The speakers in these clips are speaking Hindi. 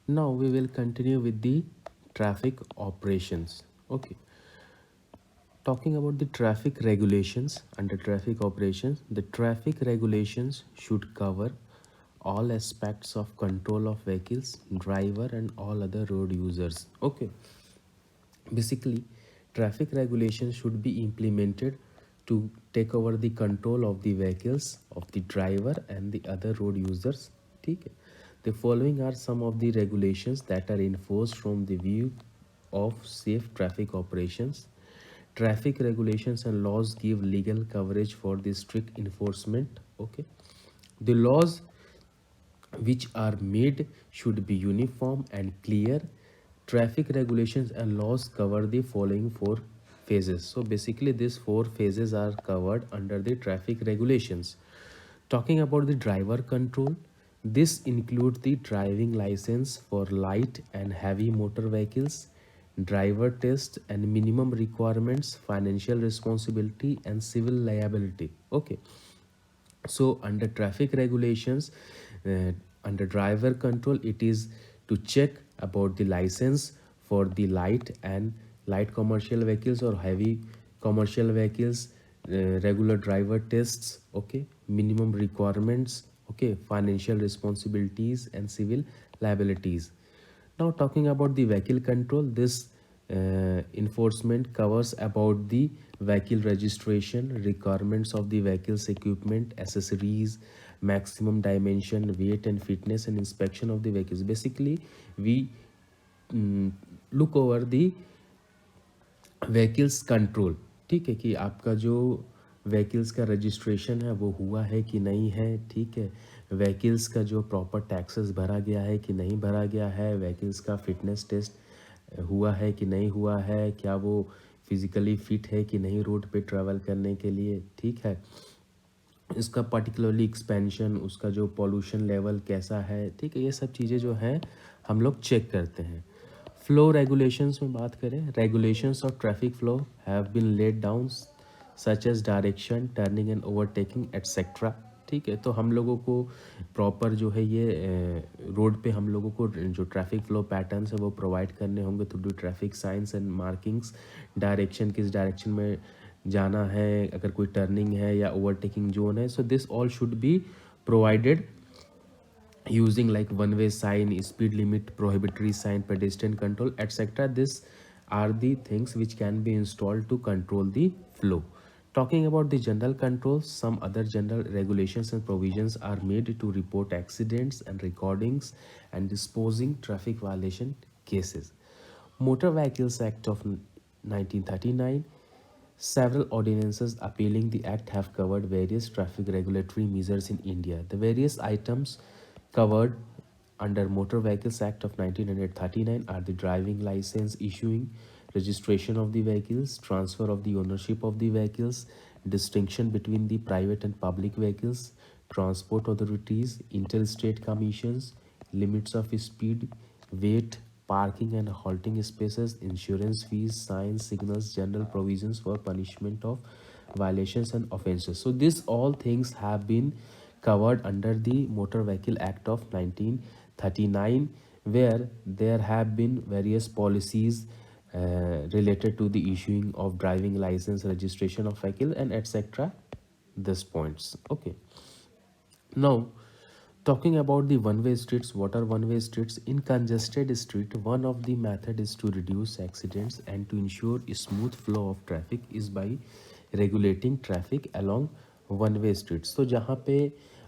Now we will continue with the traffic operations. Okay. Talking about the traffic regulations, under traffic operations, the traffic regulations should cover all aspects of control of vehicles, driver and all other road users. Okay. Basically, traffic regulations should be implemented to take over the control of the vehicles, of the driver and the other road users. ठीक है. The following are some of the regulations that are enforced from the view of safe traffic operations. Traffic regulations and laws give legal coverage for the strict enforcement. Okay. The laws which are made should be uniform and clear. Traffic regulations and laws cover the following four phases. So basically these four phases are covered under the traffic regulations. Talking about the driver control, this includes the driving license for light and heavy motor vehicles, driver test and minimum requirements, financial responsibility and civil liability. Okay. So under traffic regulations, uh, under driver control, it is to check about the license for the light commercial vehicles or heavy commercial vehicles, regular driver tests, okay, minimum requirements, okay, financial responsibilities and civil liabilities. Now talking about the vehicle control, this enforcement covers about the vehicle registration, requirements of the vehicle's equipment, accessories, maximum dimension, weight and fitness and inspection of the vehicles. Basically, we mm, look over the vehicles control. ठीक है कि आपका जो व्हीकल्स का रजिस्ट्रेशन है वो हुआ है कि नहीं है. ठीक है, व्हीकल्स का जो प्रॉपर टैक्सेस भरा गया है कि नहीं भरा गया है, व्हीकल्स का फिटनेस टेस्ट हुआ है कि नहीं हुआ है, क्या वो फिजिकली फिट है कि नहीं रोड पे ट्रैवल करने के लिए. ठीक है, इसका पर्टिकुलरली एक्सपेंशन, उसका जो पॉल्यूशन लेवल कैसा है. ठीक है, ये सब चीज़ें जो हैं हम लोग चेक करते हैं. फ्लो रेगुलेशंस में बात करें, regulations of traffic flow have been laid down such as direction, turning and overtaking etcetera. ठीक है, तो हम लोगों को प्रॉपर जो है ये रोड पे हम लोगों को जो ट्रैफिक फ्लो पैटर्न्स है वो प्रोवाइड करने होंगे through traffic science and markings. Direction, किस डायरेक्शन में जाना है, अगर कोई टर्निंग है या ओवरटेकिंग जोन है, so this all should be provided using like one way sign, speed limit, prohibitory sign, pedestrian control, etc. This are the things which can be installed to control the flow. Talking about the general controls, some other general regulations and provisions are made to report accidents and recordings and disposing traffic violation cases. Motor Vehicles Act of 1939. Several ordinances appealing the act have covered various traffic regulatory measures in India. The various items covered under Motor Vehicles Act of 1939 are the driving license issuing, registration of the vehicles, transfer of the ownership of the vehicles, distinction between the private and public vehicles, transport authorities, interstate commissions, limits of speed, weight, parking and halting spaces, insurance fees, signs, signals, general provisions for punishment of violations and offences. So these all things have been covered under the Motor Vehicle Act of 1939, where there have been various policies related to the issuing of driving license, registration of vehicle and etc. These points. Okay. Now, talking about the one-way streets, what are one-way streets? In congested street, one of the method is to reduce accidents and to ensure a smooth flow of traffic is by regulating traffic along one-way streets. तो जहाँ पे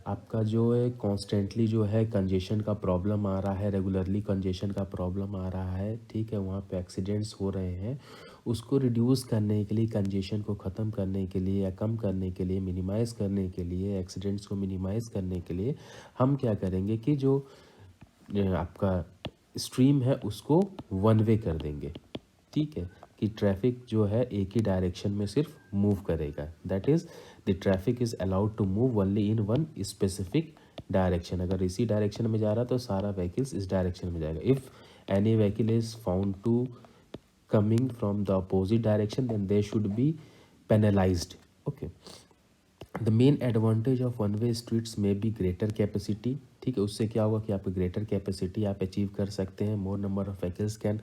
आपका जो है कॉन्स्टेंटली जो है कंजेशन का प्रॉब्लम आ रहा है, रेगुलरली कंजेशन का प्रॉब्लम आ रहा है, ठीक है, वहाँ पे एक्सीडेंट्स हो रहे हैं, उसको रिड्यूस करने के लिए, कंजेशन को ख़त्म करने के लिए या कम करने के लिए, मिनिमाइज़ करने के लिए, एक्सीडेंट्स को मिनिमाइज़ करने के लिए हम क्या करेंगे कि जो आपका स्ट्रीम है उसको वन वे कर देंगे. ठीक है, कि ट्रैफिक जो है एक ही डायरेक्शन में सिर्फ मूव करेगा. That is the traffic is allowed to move only in one specific direction. अगर इसी डायरेक्शन में जा रहा तो सारा व्हीकल्स इस डायरेक्शन में जाएगा. If any vehicle is found to coming from the opposite direction, then they should be penalized. Okay. The main advantage of one way streets may be greater capacity. ठीक है। उससे क्या होगा कि आपकी ग्रेटर कैपेसिटी आप अचीव कर सकते हैं, मोर number of vehicles can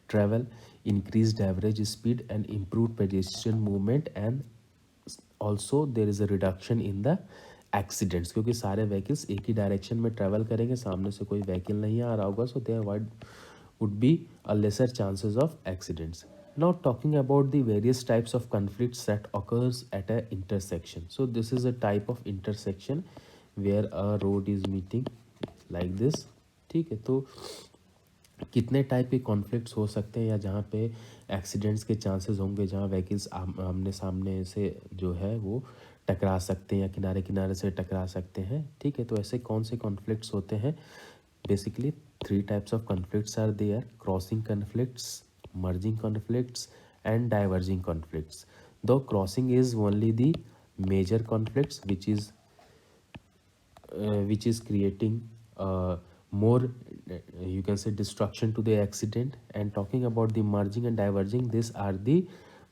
travel, increased average speed and improve pedestrian movement and also there is a reduction in the accidents, क्योंकि सारे व्हीकल्स एक ही डायरेक्शन में ट्रैवल करेंगे, सामने से कोई व्हीकल नहीं आ रहा होगा, so there would be a lesser chances of accidents. Now talking about the various types of conflicts that occurs at a intersection. So this is a type of intersection where a road is meeting like this. ठीक है, तो कितने टाइप के कॉन्फ्लिक्ट्स हो सकते हैं या जहाँ पे एक्सीडेंट्स के चांसेस होंगे, जहाँ व्हीकल्स आमने सामने से जो है वो टकरा सकते हैं या किनारे किनारे से टकरा सकते हैं। ठीक है, तो ऐसे कौन से कॉन्फ्लिक्ट्स होते हैं? Basically 3 types of conflicts are there: crossing conflicts, merging conflicts and diverging conflicts. Though crossing is only the major conflicts which is creating more you can say destruction to the accident, and talking about the merging and diverging, these are the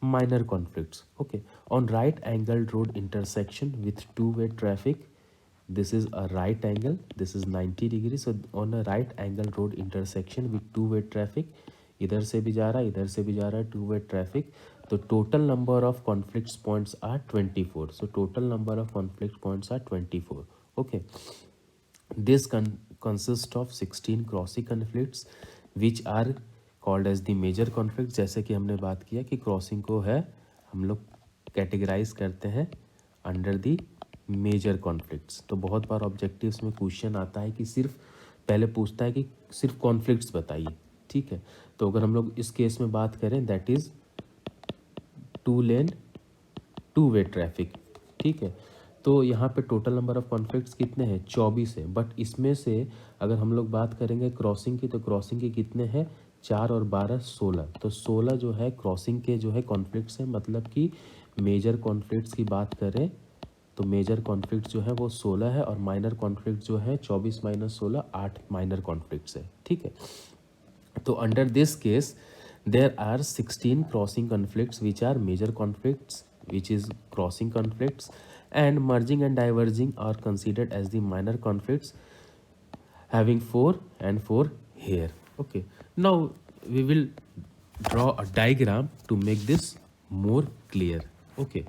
minor conflicts. Okay, on right angled road intersection with two-way traffic, this is a right angle, this is 90 degrees. So on a right angle road intersection with two-way traffic, इधर से भी जा रहा है, इधर से भी जा रहा है, two-way traffic, तो total number of conflict points are 24. So total number of conflict points are 24. Okay, this consists of 16 crossing conflicts which are called as the major conflicts. जैसे कि हमने बात किया कि क्रॉसिंग को है हम लोग कैटेगराइज करते हैं अंडर दी मेजर कॉन्फ्लिक्ट्स। तो बहुत बार ऑब्जेक्टिव्स में क्वेश्चन आता है कि सिर्फ पहले पूछता है कि सिर्फ कॉन्फ्लिक्ट्स बताइए। ठीक है, तो अगर हम लोग इस केस में बात करें, that is two lane to way traffic. ठीक है, तो यहाँ पे टोटल नंबर ऑफ कॉन्फ्लिक्ट्स कितने हैं? 24 है। बट इसमें से अगर हम लोग बात करेंगे क्रॉसिंग की, तो क्रॉसिंग के कितने हैं? 4 और 12 16। तो 16 जो है क्रॉसिंग के जो है कॉन्फ्लिक्ट्स हैं। मतलब कि मेजर कॉन्फ्लिक्ट्स की बात करें तो मेजर कॉन्फ्लिक्ट जो है वो 16 है, और माइनर कॉन्फ्लिक्ट जो है 24 माइनस 16 8 माइनर कॉन्फ्लिक्ट्स है। ठीक है, तो under this case there are 16 crossing conflicts which are major conflicts, which is crossing conflicts, and merging and diverging are considered as the minor conflicts, having 4 and 4 here. Okay, now we will draw a diagram to make this more clear. Okay,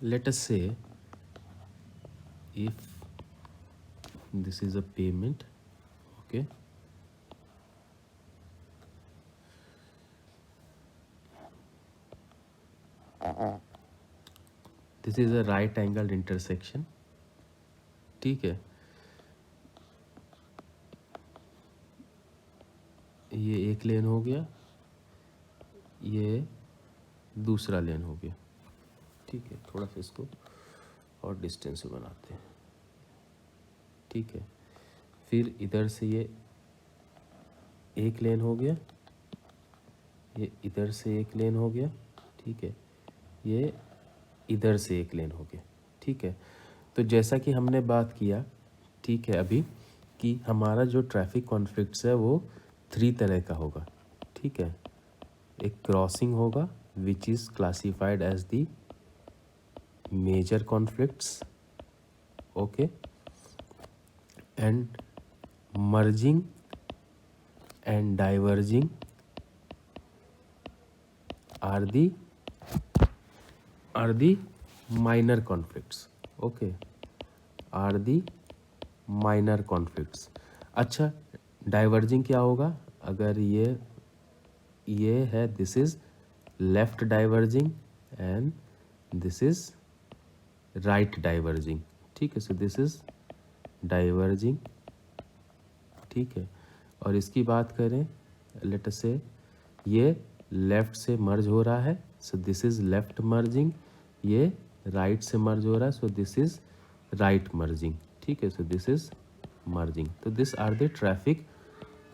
let us say if this is a pavement. Okay, this is a right angled intersection. ठीक है, ये एक लेन हो गया, ये दूसरा लेन हो गया। ठीक है, थोड़ा सा इसको और डिस्टेंस में बनाते हैं। ठीक है, फिर इधर से ये एक लेन हो गया, ये इधर से एक लेन हो गया। ठीक है, ये इधर से एक लेन हो गया। ठीक है, तो जैसा कि हमने बात किया, ठीक है, अभी कि हमारा जो ट्रैफिक कॉन्फ्लिक्ट्स है वो 3 तरह का होगा। ठीक है, एक क्रॉसिंग होगा which is classified as the major conflicts. Okay, and merging and diverging are the minor conflicts. Okay, are the minor conflicts. अच्छा, डाइवर्जिंग क्या होगा? अगर ये है, this is left diverging and this is right diverging. ठीक है, सो दिस इज डाइवर्जिंग। ठीक है, और इसकी बात करें, लेट अस से ये लेफ्ट से मर्ज हो रहा है, so this is left merging. ये राइट से मर्ज हो रहा है, so this is right merging. ठीक है, सो दिस इज मर्जिंग। तो this are the traffic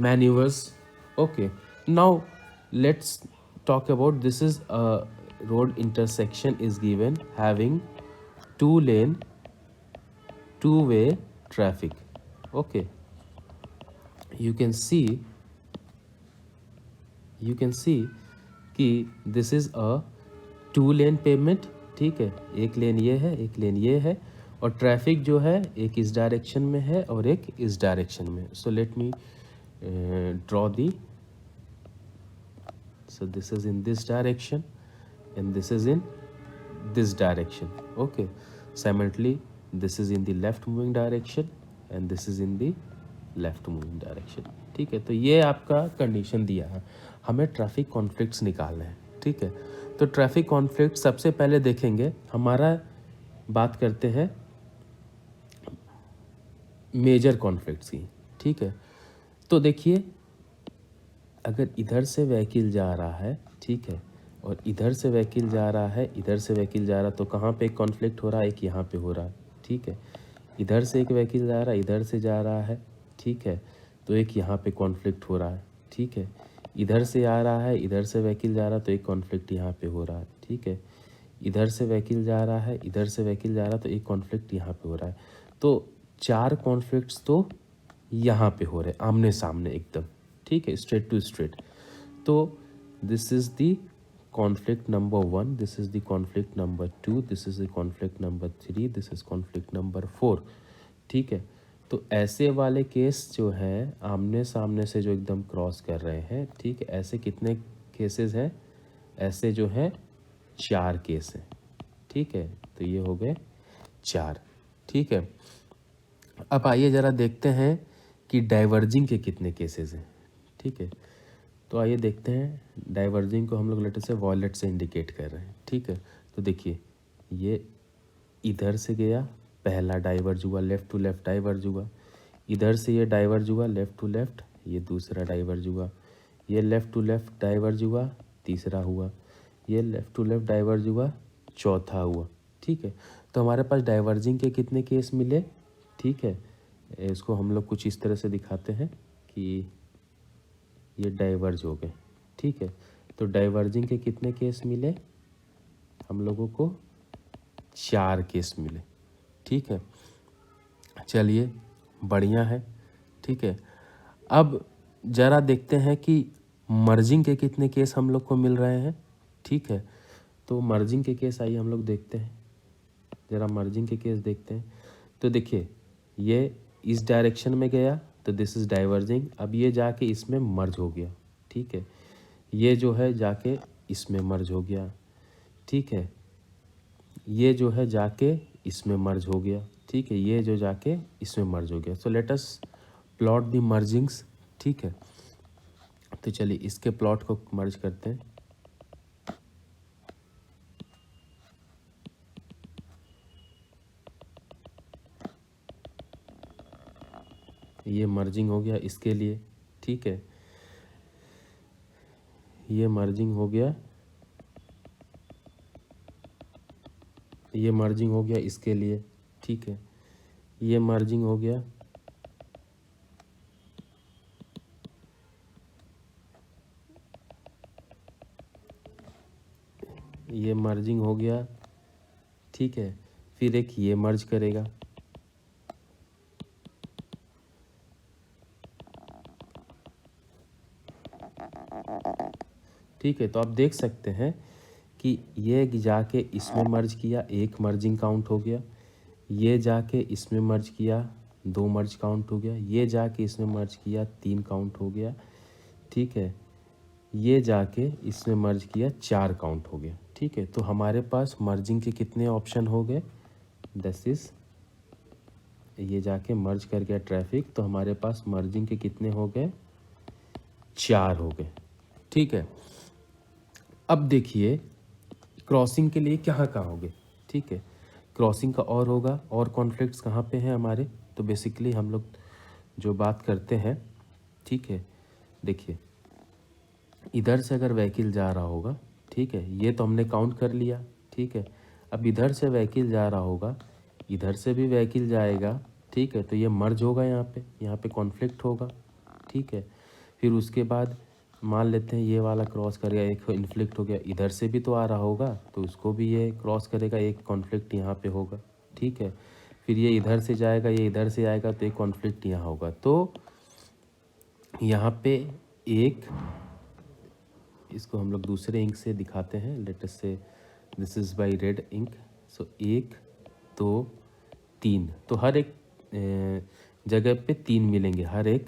manoeuvres. Okay, now let's talk about, this is a road intersection is given having 2 lane 2-way traffic. Okay, you can see कि this is a 2 lane pavement. ठीक है, एक लेन ये है, एक लेन ये है, और ट्रैफिक जो है एक इस डायरेक्शन में है और एक इस डायरेक्शन में। So let me draw the, so this is in this direction and this is in this direction. Okay, simultaneously this is in the left moving direction and this is in the left moving direction। ठीक है, तो ये आपका कंडीशन दिया है, हमें ट्रैफिक कॉन्फ्लिक्ट्स निकालने हैं। ठीक है, तो ट्रैफिक कॉन्फ्लिक्ट सबसे पहले देखेंगे, हमारा बात करते हैं मेजर कॉन्फ्लिक्ट्स की। ठीक है, तो देखिए अगर इधर से व्हीकल जा रहा है, ठीक है, और इधर से व्हीकल जा रहा है, इधर से व्हीकल जा रहा है, तो कहाँ पे एक कॉन्फ्लिक्ट हो रहा है, एक यहाँ पे हो रहा है। ठीक है, इधर से एक व्हीकल जा रहा है, इधर से जा रहा है, ठीक है, तो एक यहाँ पे कॉन्फ्लिक्ट हो रहा है। ठीक है, इधर से आ रहा है, इधर से व्हीकल जा रहा है, तो एक कॉन्फ्लिक्ट यहाँ पे हो रहा है। ठीक है, इधर से व्हीकल जा रहा है, इधर से व्हीकल जा रहा है, तो एक कॉन्फ्लिक्ट यहाँ पे हो रहा है। तो 4 कॉन्फ्लिक्ट्स तो यहाँ पे हो रहे हैं आमने सामने एकदम। ठीक है, स्ट्रेट टू स्ट्रेट। तो this is the conflict number 1, this is the conflict number 2, this is the conflict number 3, this is conflict number 4। ठीक है, तो ऐसे वाले केस जो हैं आमने सामने से जो एकदम क्रॉस कर रहे हैं, ठीक है, ऐसे कितने केसेस हैं, ऐसे जो हैं 4 केस हैं। ठीक है, तो ये हो गए 4। ठीक है, अब आइए ज़रा देखते हैं कि डाइवर्जिंग के कितने केसेस हैं। ठीक है, तो आइए देखते हैं, डाइवर्जिंग को हम लोग लेटर से वॉलेट से इंडिकेट कर रहे हैं। ठीक है, तो देखिए ये इधर से गया, पहला डाइवर्ज हुआ, लेफ़्ट टू लेफ़्ट डाइवर्ज हुआ, इधर से ये डाइवर्ज हुआ लेफ़्ट टू लेफ़्ट, ये दूसरा डाइवर्ज हुआ, ये लेफ़्ट टू लेफ़्ट डाइवर्ज हुआ, तीसरा हुआ, ये लेफ़्ट टू लेफ़्ट डाइवर्ज हुआ, चौथा हुआ। ठीक है, तो हमारे पास डाइवर्जिंग के कितने केस मिले। ठीक है, इसको हम लोग कुछ इस तरह से दिखाते हैं कि ये डाइवर्ज हो गए। ठीक है, तो डाइवर्जिंग के कितने केस मिले हम लोगों को, 4 केस मिले। ठीक है, चलिए बढ़िया है। ठीक है, अब ज़रा देखते हैं कि मर्जिंग के कितने केस हम लोग को मिल रहे हैं। ठीक है, तो मर्जिंग के केस आइए हम लोग देखते हैं, ज़रा मर्जिंग के केस देखते हैं। तो देखिए ये इस डायरेक्शन में गया, तो दिस इज़ डाइवर्जिंग। अब ये जाके इसमें मर्ज हो गया। ठीक है, ये जो है जाके इसमें मर्ज हो गया। ठीक है, ये जो है जाके इसमें मर्ज हो गया। ठीक है, ये जो जाके इसमें मर्ज हो गया। So let us plot the mergings. ठीक है, तो चलिए इसके प्लॉट को मर्ज करते हैं। ये मर्जिंग हो गया इसके लिए। ठीक है, ये मर्जिंग हो गया, ये मर्जिंग हो गया इसके लिए। ठीक है, ये मर्जिंग हो गया, ये मर्जिंग हो गया। ठीक है, फिर एक ये मर्ज करेगा। ठीक है, तो आप देख सकते हैं कि ये जाके इसमें मर्ज किया, एक मर्जिंग काउंट हो गया, ये जाके इसमें मर्ज किया, 2 मर्ज काउंट हो गया, ये जाके इसमें मर्ज किया, 3 काउंट हो गया। ठीक है, ये जाके इसमें मर्ज किया, 4 काउंट हो गया। ठीक है, तो हमारे पास मर्जिंग के कितने ऑप्शन हो गए, दिस इज, ये जाके मर्ज कर गया ट्रैफिक, तो हमारे पास मर्जिंग के कितने हो गए, 4 हो गए। ठीक है, अब देखिए क्रॉसिंग के लिए कहाँ कहाँ होंगे। ठीक है, क्रॉसिंग का और होगा, और कॉन्फ्लिक्ट्स कहाँ पे हैं हमारे, तो बेसिकली हम लोग जो बात करते हैं। ठीक है, देखिए इधर से अगर व्हीकल जा रहा होगा, ठीक है, ये तो हमने काउंट कर लिया। ठीक है, अब इधर से व्हीकल जा रहा होगा, इधर से भी व्हीकल जाएगा। ठीक है, तो ये मर्ज होगा, यहाँ पे कॉन्फ्लिक्ट होगा। ठीक है, फिर उसके बाद मान लेते हैं ये वाला क्रॉस करेगा, एक इन्फ्लिक्ट हो गया, इधर से भी तो आ रहा होगा, तो उसको भी ये क्रॉस करेगा, एक कॉन्फ्लिक्ट यहाँ पे होगा। ठीक है, फिर ये इधर से जाएगा, ये इधर से आएगा, तो एक कॉन्फ्लिक्ट यहाँ होगा। तो यहाँ पे एक, इसको हम लोग दूसरे इंक से दिखाते हैं, let us say this is by red ink. So 1 2 3, तो हर एक जगह पे 3 मिलेंगे हर एक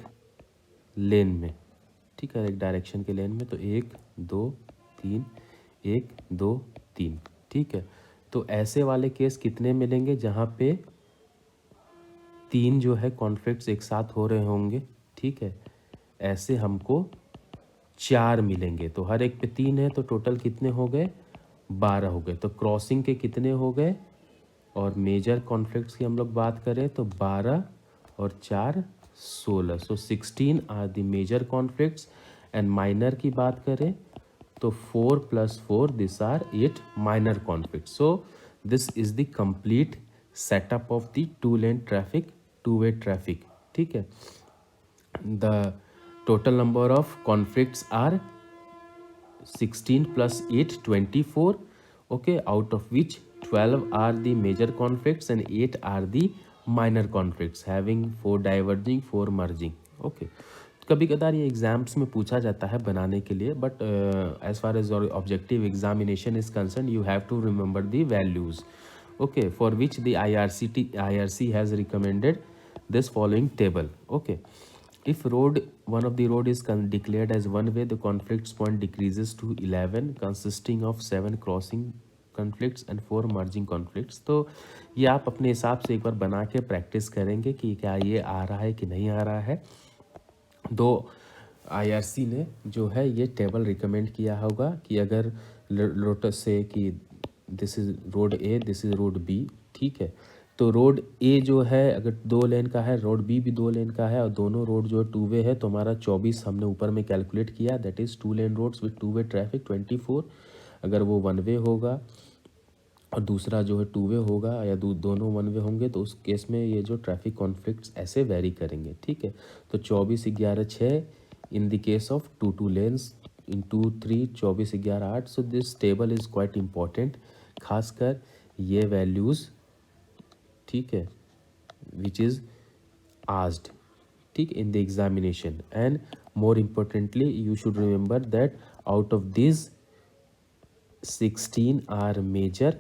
लेन में, ठीक है, एक डायरेक्शन के लेन में। तो 1 2 3, 1 2 3, ठीक है। तो ऐसे वाले केस कितने मिलेंगे जहाँ पे 3 जो है कॉन्फ्लिक्ट्स एक साथ हो रहे होंगे, ठीक है। ऐसे हमको 4 मिलेंगे, तो हर एक पे 3 है, तो टोटल कितने हो गए, 12 हो गए। तो क्रॉसिंग के कितने हो गए, और मेजर कॉन्फ्लिक्ट्स की हम लोग बात करें तो 12 और 4 16, so 16 are the major conflicts. And minor की बात करें तो 4 + 4 this are 8 minor conflicts. So this is the complete setup of the two lane traffic, two way traffic, ठीक है। The total number of conflicts are 16 + 8 24, okay, out of which 12 are the major conflicts and 8 are the minor conflicts having 4 diverging 4 merging, okay। कभी कदार ये एग्जाम्स में पूछा जाता है बनाने के लिए, but as far as objective examination is concern you have to remember the values, okay, for which the IRC has recommended this following table, okay। If one of the road is declared as one way, the conflicts point decreases to 11, consisting of 7 crossing conflicts and 4 merging conflicts। तो ये आप अपने हिसाब से एक बार बना के प्रैक्टिस करेंगे कि क्या ये आ रहा है कि नहीं आ रहा है। दो IRC ने जो है ये टेबल रिकमेंड किया होगा कि अगर लोटस से कि this is road A, this is road B, ठीक है। तो रोड ए जो है अगर 2 लेन का है, रोड बी भी 2 लेन का है, और दोनों रोड जो है 2 वे है, तो हमारा 24 हमने ऊपर में कैलकुलेट किया, that is 2 lane roads with 2 way traffic 24। अगर वो 1 वे होगा और दूसरा जो है 2 वे होगा या दोनों 1 वे होंगे, तो उस केस में ये जो ट्रैफिक कॉन्फ्लिक्ट्स ऐसे वेरी करेंगे, ठीक है। तो 24 11 6 in the case of 2 lanes, in 2 3 24 11 8। So this table is quite important, खासकर ये वैल्यूज़, ठीक है, विच इज़ आस्क्ड, ठीक, in the examination. And more importantly you should remember that out of this 16 are major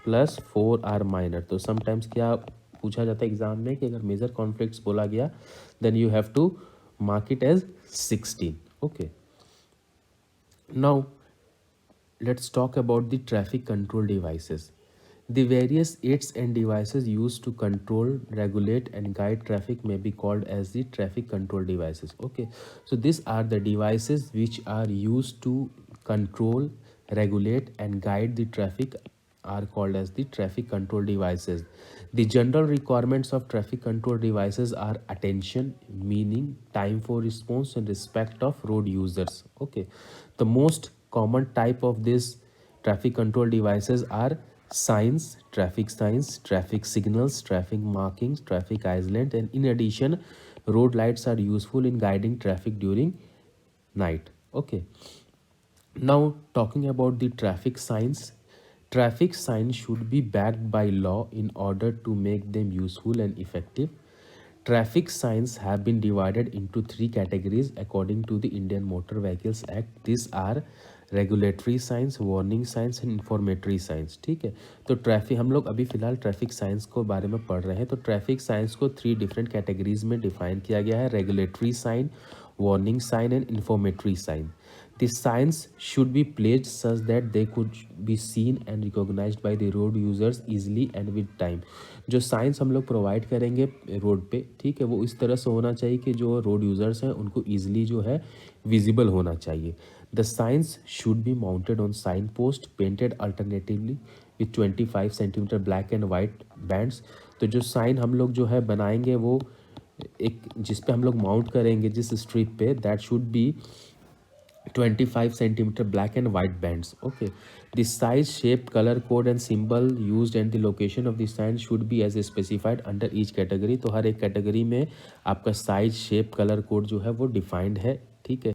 plus 4 are minor. तो समटाइम्स क्या पूछा जाता है एग्जाम में कि अगर मेजर कॉन्फ्लिक्ट्स बोला गया then you have to mark it as 16, okay। Now let's talk about the traffic control devices. The various aids and devices used to control, regulate and guide traffic may be called as the traffic control devices, okay। So these are the devices which are used to control, regulate and guide the traffic are called as the traffic control devices. The general requirements of traffic control devices are attention, meaning, time for response and respect of road users, okay। The most common type of these traffic control devices are signs, traffic signals, traffic markings, traffic island, and in addition road lights are useful in guiding traffic during night, okay। Now talking about the traffic signs. Traffic signs should be backed by law in order to make them useful and effective. Traffic signs have been divided into 3 categories according to the Indian Motor Vehicles Act. These are regulatory science, warning science and informatory science, ठीक है। तो ट्रैफिक हम लोग अभी फ़िलहाल ट्रैफिक साइंस को बारे में पढ़ रहे हैं। तो ट्रैफिक साइंस को 3 डिफरेंट कैटेगरीज में डिफाइन किया गया है, regulatory sign, warning sign and informatory sign. The signs should be placed such that they could be seen and recognized by the road users easily and with time. जो साइंस हम लोग प्रोवाइड करेंगे रोड पे, ठीक है, वो इस तरह से होना चाहिए कि जो रोड यूज़र्स हैं उनको ईजिली जो है विजिबल होना चाहिए। The signs should be mounted on sign post painted alternatively with 25 centimetre black and white bands. तो जो साइन हम लोग जो है बनाएंगे वो एक जिस पे हम लोग माउंट करेंगे जिस स्ट्रिप पे, that should be 25 centimetre black and white bands, okay. The size, shape, colour code and symbol used and the location of the sign should be as specified under each category. तो हर एक कैटेगरी में आपका साइज, शेप, कलर कोड जो है वो डिफाइंड है, ठीक है।